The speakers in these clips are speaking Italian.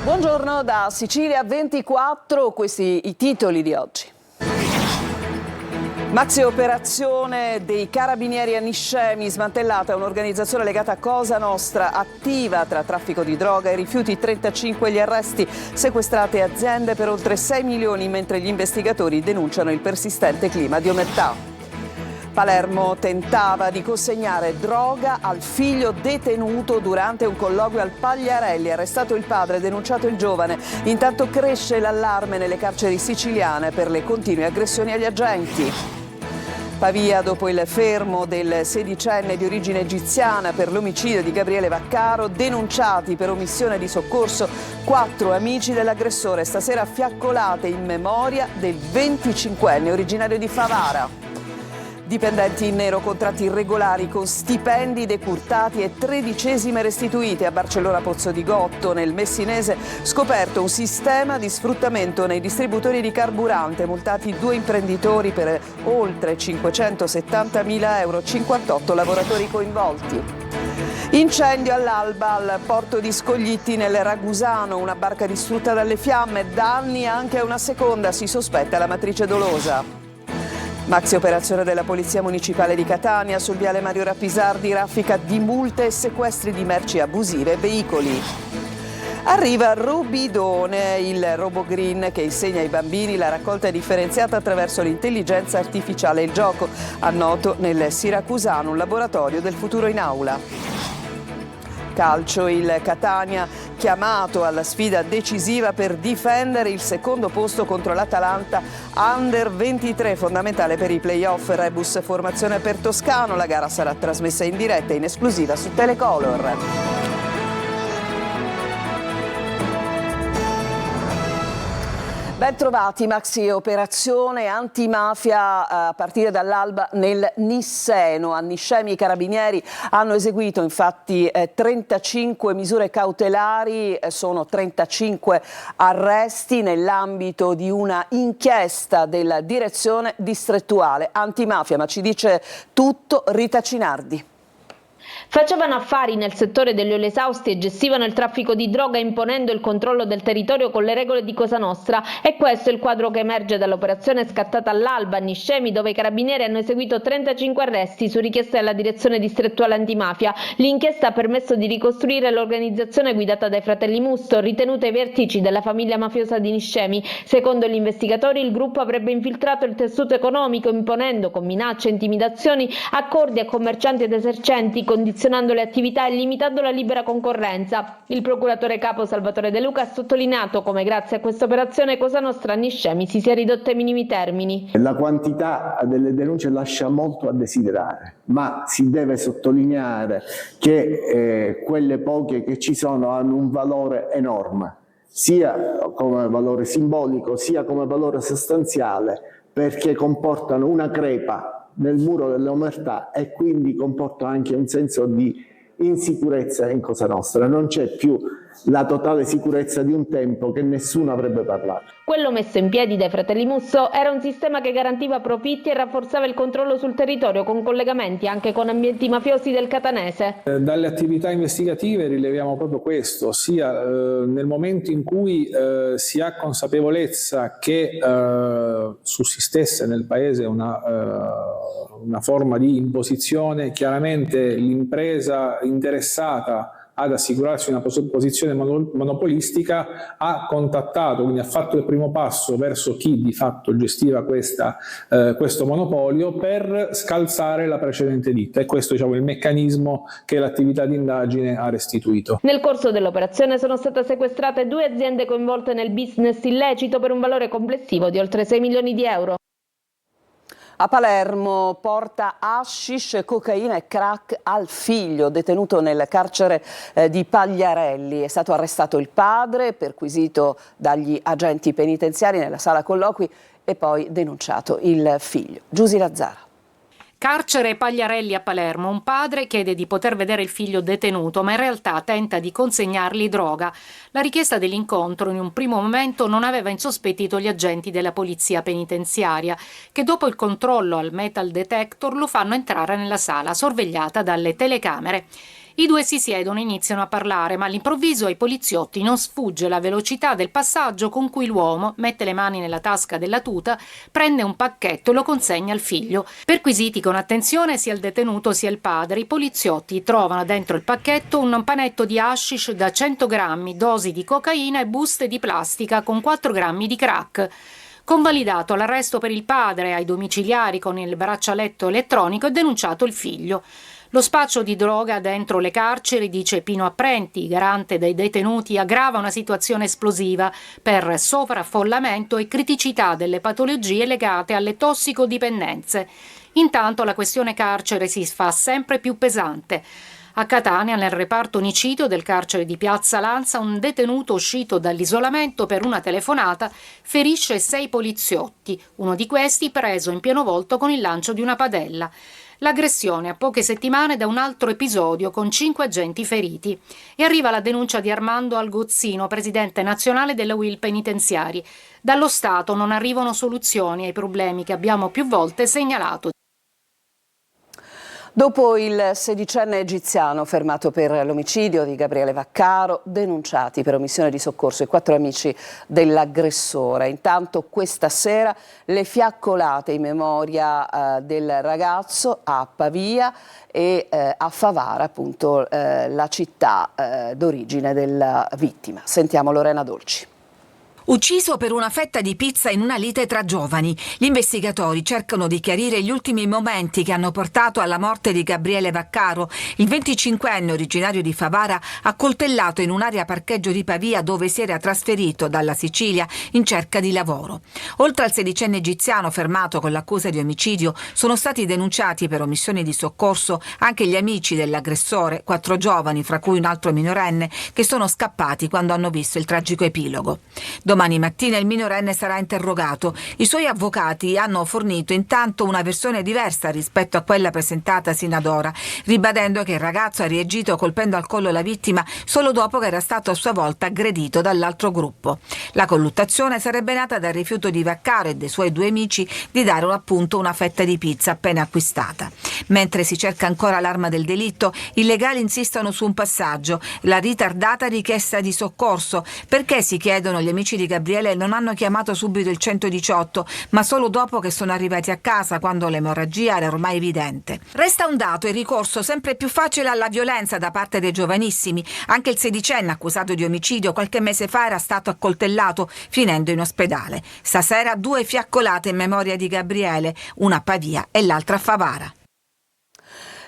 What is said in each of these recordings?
Buongiorno da Sicilia 24, questi i titoli di oggi. Maxi operazione dei carabinieri a Niscemi, smantellata un'organizzazione legata a Cosa Nostra, attiva tra traffico di droga e rifiuti, 35 gli arresti, sequestrate aziende per oltre 6 milioni, mentre gli investigatori denunciano il persistente clima di omertà. Palermo tentava di consegnare droga al figlio detenuto durante un colloquio al Pagliarelli. Arrestato il padre, denunciato il giovane. Intanto cresce l'allarme nelle carceri siciliane per le continue aggressioni agli agenti. Pavia dopo il fermo del sedicenne di origine egiziana per l'omicidio di Gabriele Vaccaro, denunciati per omissione di soccorso 4 amici dell'aggressore. Stasera fiaccolate in memoria del 25enne originario di Favara. Dipendenti in nero, contratti irregolari con stipendi decurtati e 13esime restituite. A Barcellona Pozzo di Gotto, nel Messinese, scoperto un sistema di sfruttamento nei distributori di carburante. Multati 2 imprenditori per oltre 570.000 euro, 58 lavoratori coinvolti. Incendio all'alba al porto di Scoglitti nel Ragusano, una barca distrutta dalle fiamme, danni anche a una seconda, si sospetta la matrice dolosa. Maxi operazione della Polizia Municipale di Catania, sul viale Mario Rapisardi, raffica di multe e sequestri di merci abusive e veicoli. Arriva Rubidone, il RoboGreen che insegna ai bambini la raccolta differenziata attraverso l'intelligenza artificiale e il gioco. Annoto nel Siracusano, un laboratorio del futuro in aula. Calcio, il Catania chiamato alla sfida decisiva per difendere il secondo posto contro l'Atalanta Under 23, fondamentale per i play-off. Rebus formazione per Toscano, la gara sarà trasmessa in diretta in esclusiva su Telecolor. Ben trovati, maxi operazione antimafia a partire dall'alba nel Nisseno. A Niscemi i carabinieri hanno eseguito infatti 35 misure cautelari, sono 35 arresti nell'ambito di una inchiesta della direzione distrettuale antimafia, ma ci dice tutto Rita Cinardi. Facevano affari nel settore degli oli esausti e gestivano il traffico di droga imponendo il controllo del territorio con le regole di Cosa Nostra. E questo è il quadro che emerge dall'operazione scattata all'alba a Niscemi, dove i carabinieri hanno eseguito 35 arresti su richiesta della direzione distrettuale antimafia. L'inchiesta ha permesso di ricostruire l'organizzazione guidata dai fratelli Musto, ritenuta ai vertici della famiglia mafiosa di Niscemi. Secondo gli investigatori, il gruppo avrebbe infiltrato il tessuto economico imponendo con minacce e intimidazioni accordi a commercianti ed esercenti, condizionando le attività e limitando la libera concorrenza. Il procuratore capo Salvatore De Luca ha sottolineato come grazie a questa operazione Cosa Nostra a Niscemi si sia ridotta ai minimi termini. La quantità delle denunce lascia molto a desiderare, ma si deve sottolineare che quelle poche che ci sono hanno un valore enorme, sia come valore simbolico sia come valore sostanziale, perché comportano una crepa nel muro dell'omertà e quindi comporta anche un senso di insicurezza in Cosa Nostra. Non c'è più la totale sicurezza di un tempo che nessuno avrebbe parlato. Quello messo in piedi dai fratelli Musso era un sistema che garantiva profitti e rafforzava il controllo sul territorio con collegamenti anche con ambienti mafiosi del catanese. Dalle attività investigative rileviamo proprio questo, sia nel momento in cui si ha consapevolezza che sussistesse nel paese una forma di imposizione, chiaramente l'impresa interessata ad assicurarsi una posizione monopolistica ha contattato, quindi ha fatto il primo passo verso chi di fatto gestiva questo monopolio per scalzare la precedente ditta, e questo, diciamo, è il meccanismo che l'attività di indagine ha restituito. Nel corso dell'operazione sono state sequestrate 2 aziende coinvolte nel business illecito per un valore complessivo di oltre 6 milioni di euro. A Palermo porta hashish, cocaina e crack al figlio, detenuto nel carcere di Pagliarelli. È stato arrestato il padre, perquisito dagli agenti penitenziari nella sala colloqui e poi denunciato il figlio. Giusy Lazzara. Carcere Pagliarelli a Palermo, un padre chiede di poter vedere il figlio detenuto, ma in realtà tenta di consegnargli droga. La richiesta dell'incontro in un primo momento non aveva insospettito gli agenti della polizia penitenziaria, che dopo il controllo al metal detector lo fanno entrare nella sala, sorvegliata dalle telecamere. I due si siedono e iniziano a parlare, ma all'improvviso ai poliziotti non sfugge la velocità del passaggio con cui l'uomo mette le mani nella tasca della tuta, prende un pacchetto e lo consegna al figlio. Perquisiti con attenzione sia il detenuto sia il padre, i poliziotti trovano dentro il pacchetto un panetto di hashish da 100 grammi, dosi di cocaina e buste di plastica con 4 grammi di crack. Convalidato l'arresto per il padre ai domiciliari con il braccialetto elettronico e denunciato il figlio. Lo spaccio di droga dentro le carceri, dice Pino Apprenti, garante dei detenuti, aggrava una situazione esplosiva per sovraffollamento e criticità delle patologie legate alle tossicodipendenze. Intanto la questione carcere si fa sempre più pesante. A Catania, nel reparto omicidio del carcere di Piazza Lanza, un detenuto uscito dall'isolamento per una telefonata ferisce 6 poliziotti, uno di questi preso in pieno volto con il lancio di una padella. L'aggressione a poche settimane da un altro episodio con 5 agenti feriti. E arriva la denuncia di Armando Algozzino, presidente nazionale della UIL Penitenziari. Dallo Stato non arrivano soluzioni ai problemi che abbiamo più volte segnalato. Dopo il sedicenne egiziano fermato per l'omicidio di Gabriele Vaccaro, denunciati per omissione di soccorso i 4 amici dell'aggressore. Intanto questa sera le fiaccolate in memoria del ragazzo a Pavia e a Favara, appunto la città d'origine della vittima. Sentiamo Lorena Dolci. Ucciso per una fetta di pizza in una lite tra giovani, gli investigatori cercano di chiarire gli ultimi momenti che hanno portato alla morte di Gabriele Vaccaro, il 25enne originario di Favara, accoltellato in un'area parcheggio di Pavia dove si era trasferito dalla Sicilia in cerca di lavoro. Oltre al sedicenne egiziano fermato con l'accusa di omicidio, sono stati denunciati per omissione di soccorso anche gli amici dell'aggressore, 4 giovani, fra cui un altro minorenne, che sono scappati quando hanno visto il tragico epilogo. Domani mattina il minorenne sarà interrogato. I suoi avvocati hanno fornito intanto una versione diversa rispetto a quella presentata sino ad ora, ribadendo che il ragazzo ha reagito colpendo al collo la vittima solo dopo che era stato a sua volta aggredito dall'altro gruppo. La colluttazione sarebbe nata dal rifiuto di Vaccaro e dei suoi 2 amici di dare appunto una fetta di pizza appena acquistata. Mentre si cerca ancora l'arma del delitto, i legali insistono su un passaggio: la ritardata richiesta di soccorso. Perché, si chiedono gli amici di Gabriele, non hanno chiamato subito il 118, ma solo dopo che sono arrivati a casa, quando l'emorragia era ormai evidente. Resta un dato: il ricorso sempre più facile alla violenza da parte dei giovanissimi. Anche il sedicenne accusato di omicidio qualche mese fa era stato accoltellato, finendo in ospedale. Stasera 2 fiaccolate in memoria di Gabriele, una a Pavia e l'altra a Favara.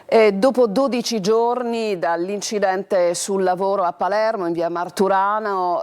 E dopo 12 giorni dall'incidente sul lavoro a Palermo in via Marturano,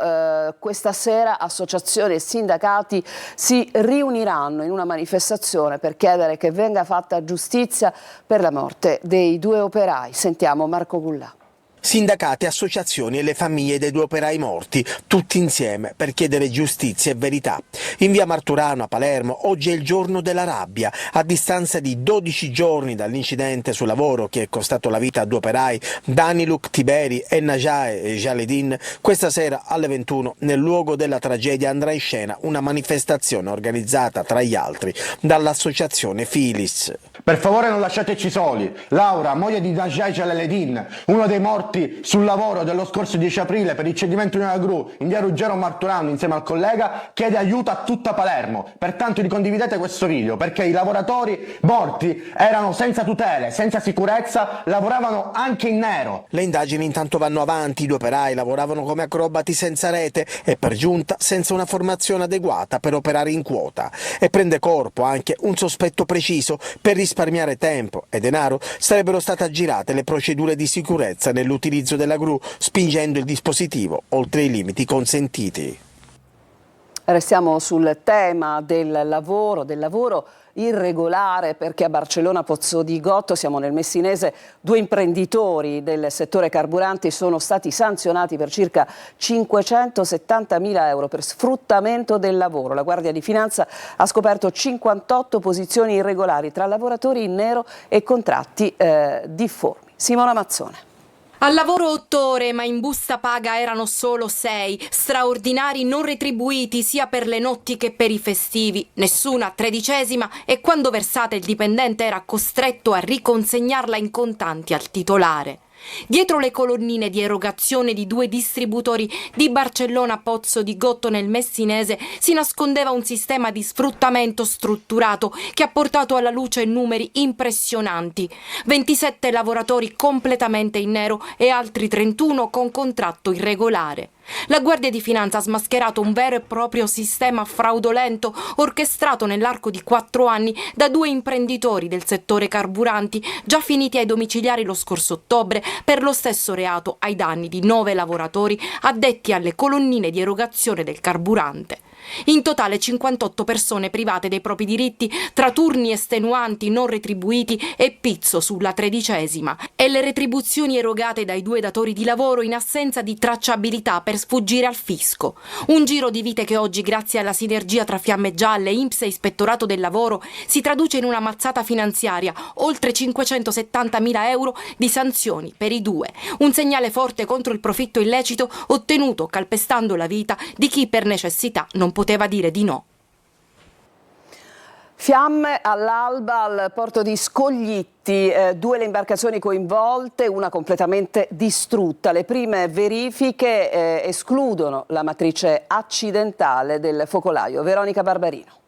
questa sera associazioni e sindacati si riuniranno in una manifestazione per chiedere che venga fatta giustizia per la morte dei 2 operai. Sentiamo Marco Gullà. Sindacati, associazioni e le famiglie dei 2 operai morti, tutti insieme per chiedere giustizia e verità. In via Marturano a Palermo oggi è il giorno della rabbia. A distanza di 12 giorni dall'incidente sul lavoro che è costato la vita a 2 operai, Daniluk Tiberi e Najae Jaledin, questa sera alle 21 nel luogo della tragedia andrà in scena una manifestazione organizzata tra gli altri dall'associazione Filis. Per favore non lasciateci soli. Laura, moglie di Najae Jaledin, uno dei morti sul lavoro dello scorso 10 aprile per il cedimento di una gru in via Ruggero Marturano insieme al collega, chiede aiuto a tutta Palermo. Pertanto ricondividete questo video, perché i lavoratori morti erano senza tutele, senza sicurezza, lavoravano anche in nero. Le indagini intanto vanno avanti. I 2 operai lavoravano come acrobati senza rete e per giunta senza una formazione adeguata per operare in quota. E prende corpo anche un sospetto preciso: per risparmiare tempo e denaro sarebbero state aggirate le procedure di sicurezza nell'utilizzo della gru, spingendo il dispositivo oltre i limiti consentiti. Restiamo sul tema del lavoro irregolare, perché a Barcellona Pozzo di Gotto, siamo nel Messinese, 2 imprenditori del settore carburanti sono stati sanzionati per circa 570.000 euro per sfruttamento del lavoro. La Guardia di Finanza ha scoperto 58 posizioni irregolari tra lavoratori in nero e contratti difformi. Simona Mazzone. Al lavoro 8 ore, ma in busta paga erano solo 6, straordinari non retribuiti sia per le notti che per i festivi, nessuna 13ª, e quando versata il dipendente era costretto a riconsegnarla in contanti al titolare. Dietro le colonnine di erogazione di 2 distributori di Barcellona Pozzo di Gotto nel Messinese si nascondeva un sistema di sfruttamento strutturato che ha portato alla luce numeri impressionanti. 27 lavoratori completamente in nero e altri 31 con contratto irregolare. La Guardia di Finanza ha smascherato un vero e proprio sistema fraudolento orchestrato nell'arco di 4 anni da 2 imprenditori del settore carburanti già finiti ai domiciliari lo scorso ottobre per lo stesso reato ai danni di 9 lavoratori addetti alle colonnine di erogazione del carburante. In totale 58 persone private dei propri diritti tra turni estenuanti non retribuiti e pizzo sulla 13ª e le retribuzioni erogate dai 2 datori di lavoro in assenza di tracciabilità per sfuggire al fisco. Un giro di vite che oggi, grazie alla sinergia tra Fiamme Gialle, INPS e Ispettorato del Lavoro, si traduce in una mazzata finanziaria, oltre 570.000 euro di sanzioni per i 2. Un segnale forte contro il profitto illecito ottenuto calpestando la vita di chi per necessità non poteva dire di no. Fiamme all'alba al porto di Scoglitti, 2 le imbarcazioni coinvolte, una completamente distrutta. Le prime verifiche escludono la matrice accidentale del focolaio. Veronica Barbarino.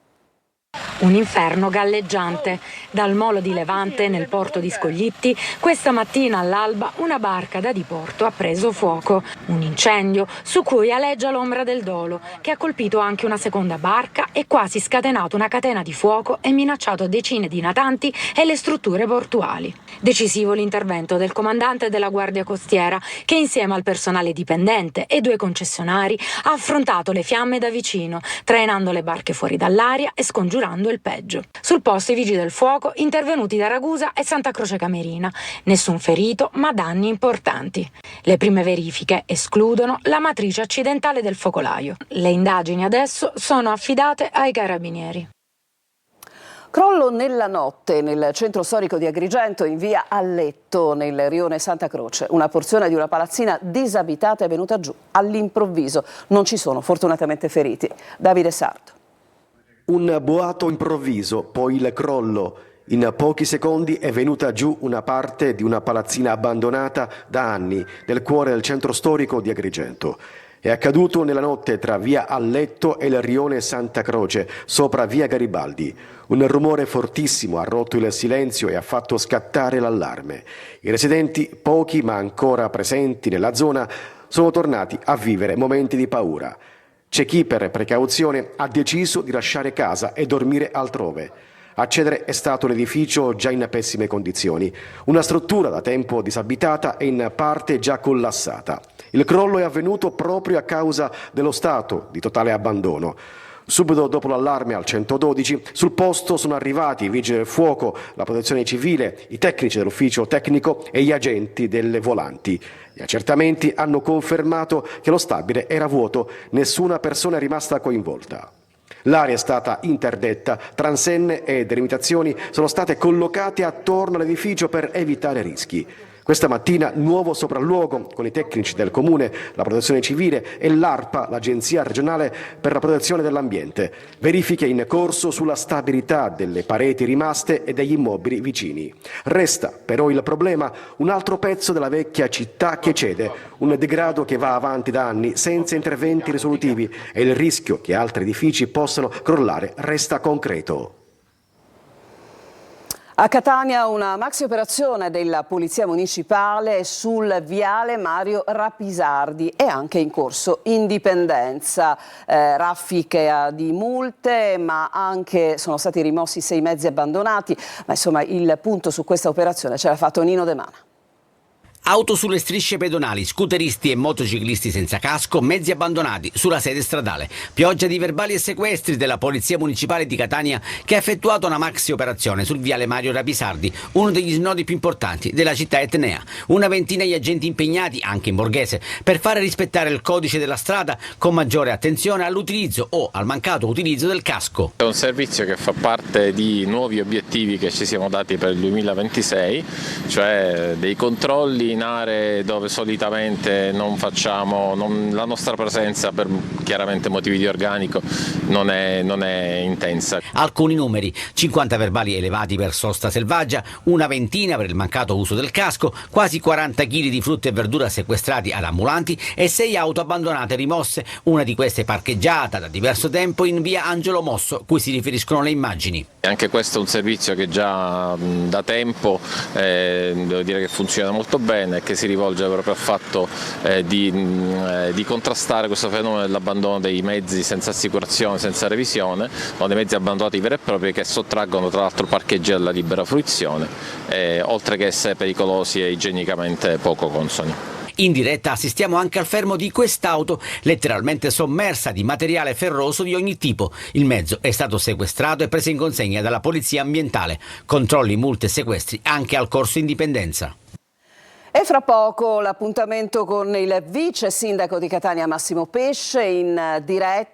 Un inferno galleggiante. Dal molo di Levante, nel porto di Scoglitti, questa mattina all'alba una barca da diporto ha preso fuoco. Un incendio su cui aleggia l'ombra del dolo, che ha colpito anche una seconda barca e quasi scatenato una catena di fuoco e minacciato decine di natanti e le strutture portuali. Decisivo l'intervento del comandante della Guardia Costiera, che insieme al personale dipendente e 2 concessionari ha affrontato le fiamme da vicino, trainando le barche fuori dall'aria e scongiurando il peggio. Sul posto i vigili del fuoco intervenuti da Ragusa e Santa Croce Camerina. Nessun ferito, ma danni importanti. Le prime verifiche escludono la matrice accidentale del focolaio. Le indagini adesso sono affidate ai carabinieri. Crollo nella notte nel centro storico di Agrigento, in via Alletto, nel rione Santa Croce. Una porzione di una palazzina disabitata è venuta giù all'improvviso. Non ci sono fortunatamente feriti. Davide Sardo. Un boato improvviso, poi il crollo. In pochi secondi è venuta giù una parte di una palazzina abbandonata da anni nel cuore del centro storico di Agrigento. È accaduto nella notte tra via Alletto e il rione Santa Croce, sopra via Garibaldi. Un rumore fortissimo ha rotto il silenzio e ha fatto scattare l'allarme. I residenti, pochi ma ancora presenti nella zona, sono tornati a vivere momenti di paura. C'è chi per precauzione ha deciso di lasciare casa e dormire altrove. A cedere è stato l'edificio già in pessime condizioni, una struttura da tempo disabitata e in parte già collassata. Il crollo è avvenuto proprio a causa dello stato di totale abbandono. Subito dopo l'allarme al 112, sul posto sono arrivati i vigili del fuoco, la protezione civile, i tecnici dell'ufficio tecnico e gli agenti delle volanti. Gli accertamenti hanno confermato che lo stabile era vuoto, nessuna persona è rimasta coinvolta. L'area è stata interdetta, transenne e delimitazioni sono state collocate attorno all'edificio per evitare rischi. Questa mattina nuovo sopralluogo con i tecnici del Comune, la Protezione Civile e l'ARPA, l'Agenzia regionale per la protezione dell'ambiente. Verifiche in corso sulla stabilità delle pareti rimaste e degli immobili vicini. Resta però il problema, un altro pezzo della vecchia città che cede, un degrado che va avanti da anni senza interventi risolutivi e il rischio che altri edifici possano crollare resta concreto. A Catania una maxi operazione della Polizia Municipale sul viale Mario Rapisardi è anche in corso Indipendenza, raffiche di multe ma anche sono stati rimossi 6 mezzi abbandonati, ma insomma il punto su questa operazione ce l'ha fatto Nino De Mana. Auto sulle strisce pedonali, scooteristi e motociclisti senza casco, mezzi abbandonati sulla sede stradale. Pioggia di verbali e sequestri della Polizia Municipale di Catania che ha effettuato una maxi operazione sul viale Mario Rapisardi, uno degli snodi più importanti della città etnea. Una ventina di agenti impegnati, anche in borghese, per fare rispettare il codice della strada con maggiore attenzione all'utilizzo o al mancato utilizzo del casco. È un servizio che fa parte di nuovi obiettivi che ci siamo dati per il 2026, cioè dei controlli Viminare, dove solitamente non facciamo, la nostra presenza per chiaramente motivi di organico non è intensa. Alcuni numeri: 50 verbali elevati per sosta selvaggia, una ventina per il mancato uso del casco, quasi 40 kg di frutta e verdura sequestrati ad ambulanti e 6 auto abbandonate rimosse, una di queste parcheggiata da diverso tempo in via Angelo Mosso, cui si riferiscono le immagini. Anche questo è un servizio che già da tempo devo dire che funziona molto bene e che si rivolge proprio al fatto di contrastare questo fenomeno dell'abbandono dei mezzi senza assicurazione, senza revisione, o dei mezzi abbandonati veri e propri che sottraggono tra l'altro parcheggi alla libera fruizione, oltre che essere pericolosi e igienicamente poco consoni. In diretta assistiamo anche al fermo di quest'auto, letteralmente sommersa di materiale ferroso di ogni tipo. Il mezzo è stato sequestrato e preso in consegna dalla Polizia Ambientale. Controlli, multe e sequestri anche al Corso Indipendenza. E fra poco l'appuntamento con il vice sindaco di Catania Massimo Pesce in diretta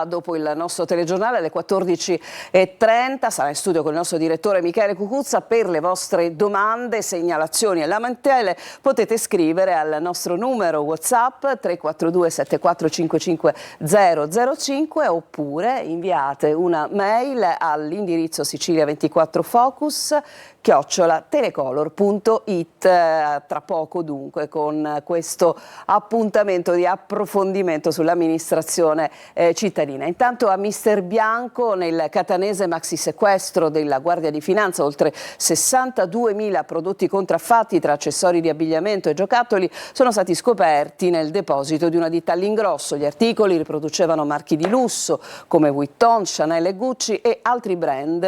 dopo il nostro telegiornale alle 14:30. Sarà in studio con il nostro direttore Michele Cucuzza per le vostre domande, segnalazioni e lamentele. Potete scrivere al nostro numero WhatsApp 342 7455 005 oppure inviate una mail all'indirizzo sicilia24focus@telecolor.it. Tra poco dunque con questo appuntamento di approfondimento sull'amministrazione cittadina. Intanto a Mister Bianco, nel catanese maxi sequestro della Guardia di Finanza, oltre 62.000 prodotti contraffatti tra accessori di abbigliamento e giocattoli sono stati scoperti nel deposito di una ditta all'ingrosso. Gli articoli riproducevano marchi di lusso come Vuitton, Chanel e Gucci e altri brand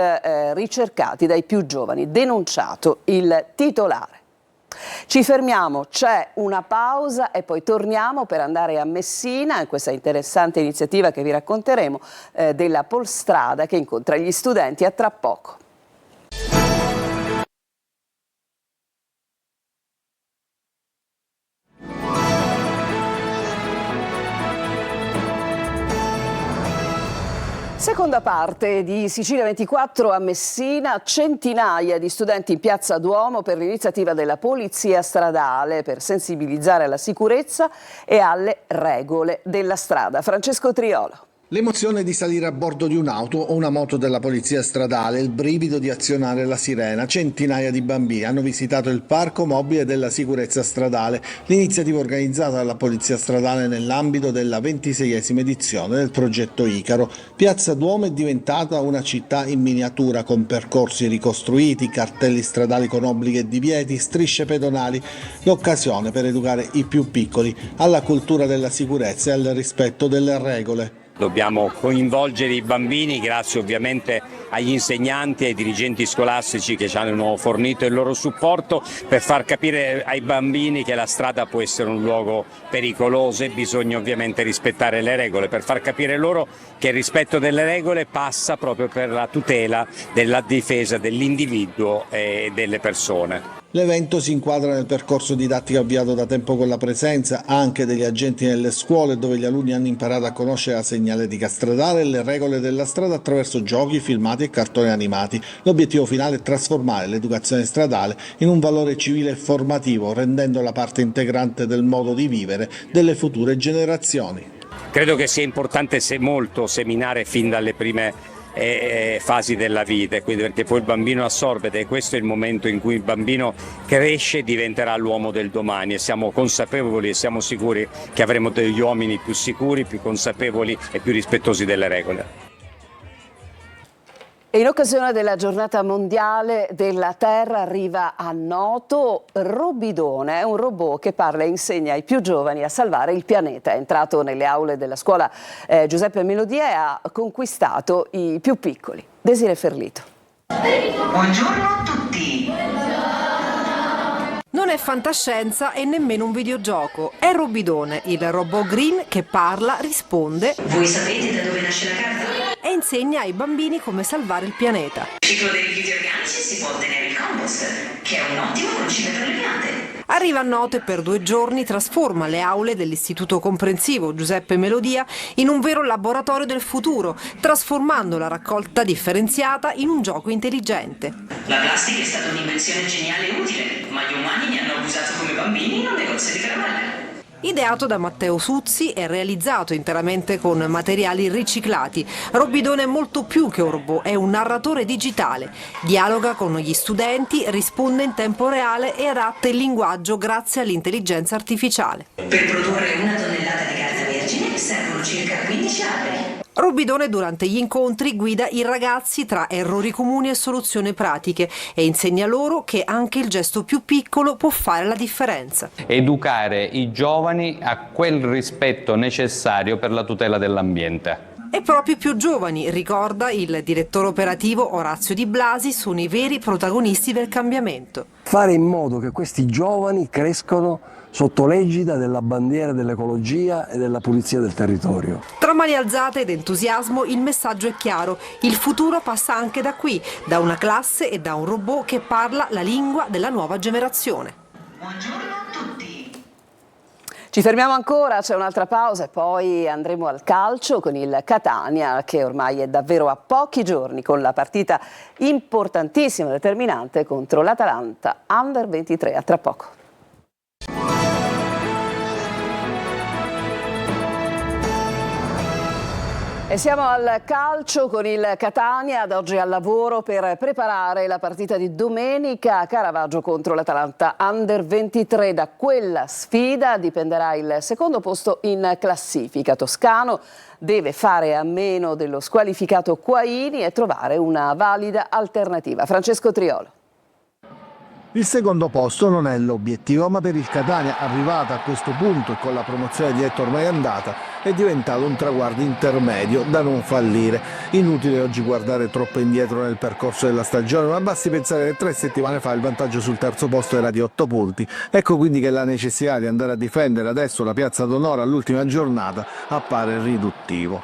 ricercati dai più giovani. Denunciato il titolare. Ci fermiamo, c'è una pausa e poi torniamo per andare a Messina in questa interessante iniziativa che vi racconteremo della Polstrada che incontra gli studenti. A tra poco. Seconda parte di Sicilia 24 a Messina, centinaia di studenti in Piazza Duomo per l'iniziativa della Polizia Stradale per sensibilizzare alla sicurezza e alle regole della strada. Francesco Triolo. L'emozione di salire a bordo di un'auto o una moto della polizia stradale, il brivido di azionare la sirena. Centinaia di bambini hanno visitato il parco mobile della sicurezza stradale, l'iniziativa organizzata dalla polizia stradale nell'ambito della 26esima edizione del progetto Icaro. Piazza Duomo è diventata una città in miniatura con percorsi ricostruiti, cartelli stradali con obblighi e divieti, strisce pedonali, l'occasione per educare i più piccoli alla cultura della sicurezza e al rispetto delle regole. Dobbiamo coinvolgere i bambini grazie ovviamente agli insegnanti e ai dirigenti scolastici che ci hanno fornito il loro supporto per far capire ai bambini che la strada può essere un luogo pericoloso e bisogna ovviamente rispettare le regole, per far capire loro che il rispetto delle regole passa proprio per la tutela della difesa dell'individuo e delle persone. L'evento si inquadra nel percorso didattico avviato da tempo con la presenza anche degli agenti nelle scuole, dove gli alunni hanno imparato a conoscere la segnaletica stradale e le regole della strada attraverso giochi, filmati e cartoni animati. L'obiettivo finale è trasformare l'educazione stradale in un valore civile e formativo, rendendola parte integrante del modo di vivere delle future generazioni. Credo che sia importante molto seminare fin dalle prime fasi della vita, quindi perché poi il bambino assorbe, ed è questo il momento in cui il bambino cresce e diventerà l'uomo del domani, e siamo consapevoli e siamo sicuri che avremo degli uomini più sicuri, più consapevoli e più rispettosi delle regole. E in occasione della giornata mondiale della Terra arriva a Noto Robidone, è un robot che parla e insegna ai più giovani a salvare il pianeta. È entrato nelle aule della scuola Giuseppe Melodia e ha conquistato i più piccoli. Desiree Ferlito. Buongiorno a tutti. Non è fantascienza e nemmeno un videogioco, è Robidone, il robot green che parla, risponde. Voi sapete da dove nasce la carta? E insegna ai bambini come salvare il pianeta. Il ciclo dei rifiuti organici si può ottenere il compost, che è un ottimo concime per le piante. Arriva a Noto e per 2 giorni trasforma le aule dell'Istituto Comprensivo Giuseppe Melodia in un vero laboratorio del futuro, trasformando la raccolta differenziata in un gioco intelligente. La plastica è stata un'invenzione geniale e utile, ma gli umani ne hanno abusato come bambini in un negozio di caramelle. Ideato da Matteo Suzzi e realizzato interamente con materiali riciclati, Robidone è molto più che un robot, è un narratore digitale. Dialoga con gli studenti, risponde in tempo reale e adatta il linguaggio grazie all'intelligenza artificiale. Per produrre 1 tonnellata di carta vergine servono circa 15 alberi. Robidone durante gli incontri guida i ragazzi tra errori comuni e soluzioni pratiche e insegna loro che anche il gesto più piccolo può fare la differenza. Educare i giovani a quel rispetto necessario per la tutela dell'ambiente. E proprio i più giovani, ricorda il direttore operativo Orazio Di Blasi, sono i veri protagonisti del cambiamento. Fare in modo che questi giovani crescono sotto l'egida della bandiera dell'ecologia e della pulizia del territorio. Tra mani alzate ed entusiasmo il messaggio è chiaro, il futuro passa anche da qui, da una classe e da un robot che parla la lingua della nuova generazione. Buongiorno a tutti. Ci fermiamo ancora, c'è un'altra pausa e poi andremo al calcio con il Catania che ormai è davvero a pochi giorni con la partita importantissima e determinante contro l'Atalanta Under 23. A tra poco. E siamo al calcio con il Catania, ad oggi al lavoro per preparare la partita di domenica a Caravaggio contro l'Atalanta Under 23. Da quella sfida dipenderà il secondo posto in classifica. Toscano deve fare a meno dello squalificato Quaini e trovare una valida alternativa. Francesco Triolo. Il secondo posto non è l'obiettivo, ma per il Catania, arrivata a questo punto e con la promozione diretta ormai andata, è diventato un traguardo intermedio da non fallire. Inutile oggi guardare troppo indietro nel percorso della stagione, ma basti pensare che 3 settimane fa il vantaggio sul terzo posto era di 8 punti. Ecco quindi che la necessità di andare a difendere adesso la piazza d'onore all'ultima giornata appare riduttivo.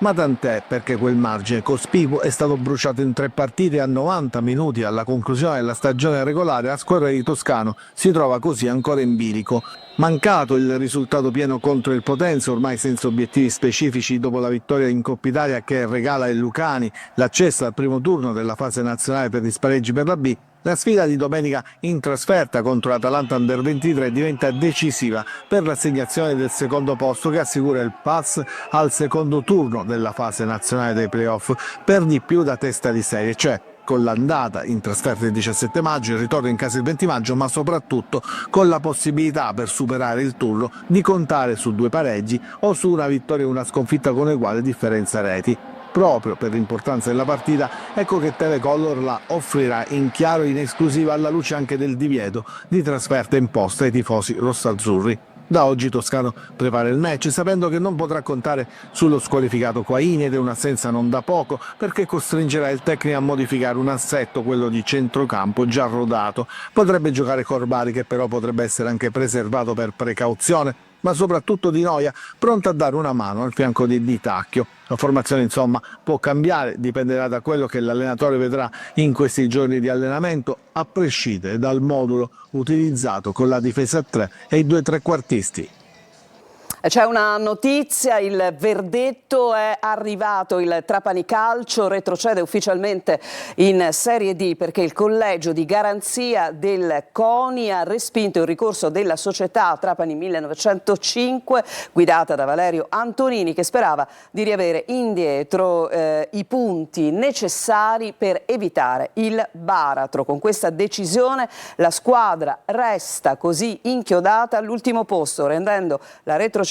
Ma tant'è, perché quel margine cospicuo è stato bruciato in 3 partite a 90 minuti alla conclusione della stagione regolare. La squadra di Toscano si trova così ancora in bilico. Mancato il risultato pieno contro il Potenza, ormai senza obiettivi specifici dopo la vittoria in Coppa Italia che regala ai lucani l'accesso al primo turno della fase nazionale per gli spareggi per la B, la sfida di domenica in trasferta contro l'Atalanta Under 23 diventa decisiva per l'assegnazione del secondo posto che assicura il pass al secondo turno della fase nazionale dei playoff, per di più da testa di serie, cioè con l'andata in trasferta il 17 maggio, il ritorno in casa il 20 maggio, ma soprattutto con la possibilità per superare il turno di contare su 2 pareggi o su una vittoria e una sconfitta con uguale differenza reti. Proprio per l'importanza della partita, ecco che Telecolor la offrirà in chiaro in esclusiva alla luce anche del divieto di trasferta imposta ai tifosi rossazzurri. Da oggi Toscano prepara il match sapendo che non potrà contare sullo squalificato Quaini ed è un'assenza non da poco, perché costringerà il tecnico a modificare un assetto, quello di centrocampo già rodato. Potrebbe giocare Corbari, che però potrebbe essere anche preservato per precauzione, ma soprattutto Di Noia pronto a dare una mano al fianco di Di Tacchio. La formazione insomma può cambiare, dipenderà da quello che l'allenatore vedrà in questi giorni di allenamento, a prescindere dal modulo utilizzato con la difesa a 3 e i 2 trequartisti. C'è una notizia, il verdetto è arrivato, il Trapani Calcio retrocede ufficialmente in Serie D perché il collegio di garanzia del CONI ha respinto il ricorso della società Trapani 1905 guidata da Valerio Antonini, che sperava di riavere indietro i punti necessari per evitare il baratro. Con questa decisione la squadra resta così inchiodata all'ultimo posto, rendendo la retrocessione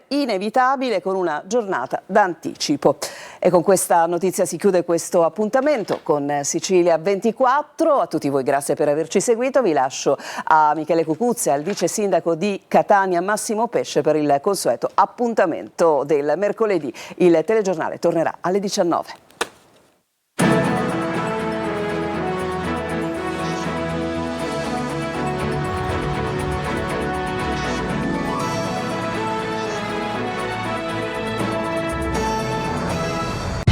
inevitabile con una giornata d'anticipo. E con questa notizia si chiude questo appuntamento con Sicilia 24. A tutti voi grazie per averci seguito. Vi lascio a Michele Cucuzzi e al vice sindaco di Catania Massimo Pesce per il consueto appuntamento del mercoledì. Il telegiornale tornerà alle 19.